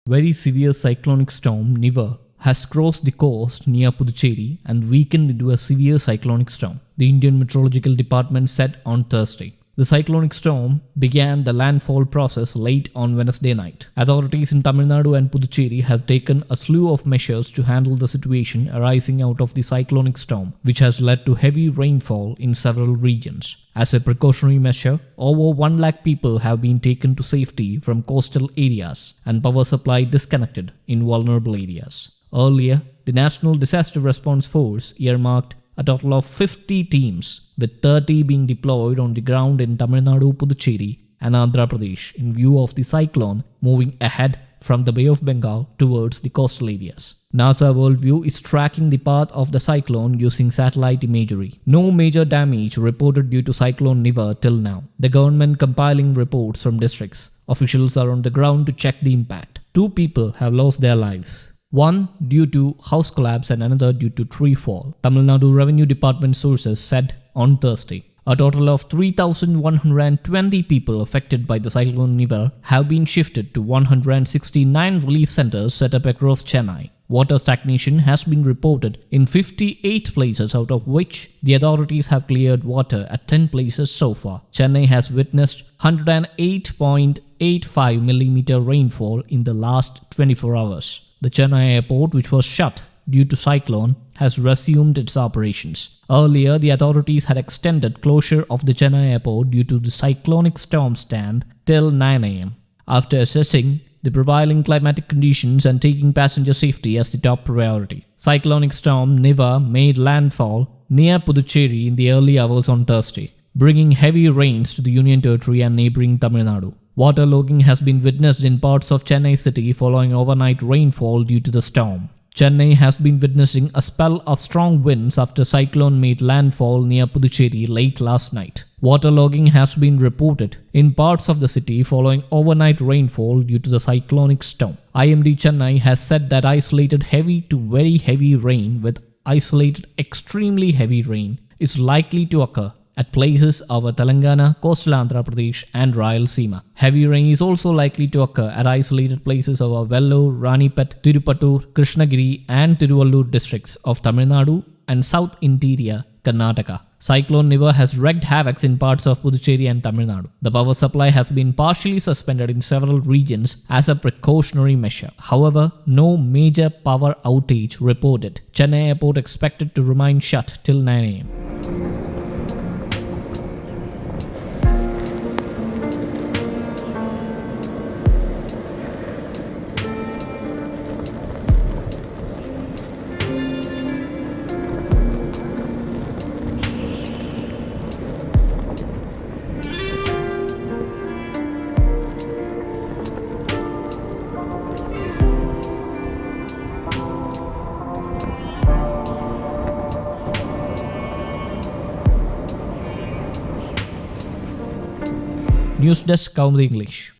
Very severe cyclonic storm Niva has crossed the coast near Puducherry and weakened into a severe cyclonic storm, the Indian Meteorological Department said on Thursday. The cyclonic storm began the landfall process late on Wednesday night. Authorities in Tamil Nadu and Puducherry have taken a slew of measures to handle the situation arising out of the cyclonic storm, which has led to heavy rainfall in several regions. As a precautionary measure, over 1 lakh people have been taken to safety from coastal areas and power supply disconnected in vulnerable areas. Earlier, the National Disaster Response Force earmarked a total of 50 teams, with 30 being deployed on the ground in Tamil Nadu, Puducherry and Andhra Pradesh in view of the cyclone moving ahead from the Bay of Bengal towards the coastal areas. NASA Worldview is tracking the path of the cyclone using satellite imagery. No major damage reported due to Cyclone Niva till now. The government compiling reports from districts. Officials are on the ground to check the impact. 2 people have lost their lives. One due to house collapse and another due to tree fall, Tamil Nadu Revenue Department sources said on Thursday. A total of 3,120 people affected by the cyclone Niva have been shifted to 169 relief centers set up across Chennai. Water stagnation has been reported in 58 places, out of which the authorities have cleared water at 10 places so far. Chennai has witnessed 108.85 mm rainfall in the last 24 hours. The Chennai airport, which was shut due to cyclone, has resumed its operations. Earlier, the authorities had extended closure of the Chennai airport due to the cyclonic storm stand till 9 am. After assessing the prevailing climatic conditions and taking passenger safety as the top priority, cyclonic storm Niva made landfall near Puducherry in the early hours on Thursday, bringing heavy rains to the Union Territory and neighbouring Tamil Nadu. Waterlogging has been witnessed in parts of Chennai city following overnight rainfall due to the storm. Chennai has been witnessing a spell of strong winds after cyclone made landfall near Puducherry late last night. Waterlogging has been reported in parts of the city following overnight rainfall due to the cyclonic storm. IMD Chennai has said that isolated heavy to very heavy rain with isolated extremely heavy rain is likely to occur at places over Telangana, coastal Andhra Pradesh and Rayalaseema. Heavy rain is also likely to occur at isolated places over Vellore, Ranipet, Tirupattur, Krishnagiri and Tiruvallur districts of Tamil Nadu and South Interior Karnataka. Cyclone Niva has wreaked havoc in parts of Puducherry and Tamil Nadu. The power supply has been partially suspended in several regions as a precautionary measure. However, no major power outage reported. Chennai airport expected to remain shut till 9 am. News Desk, Kaumudy English.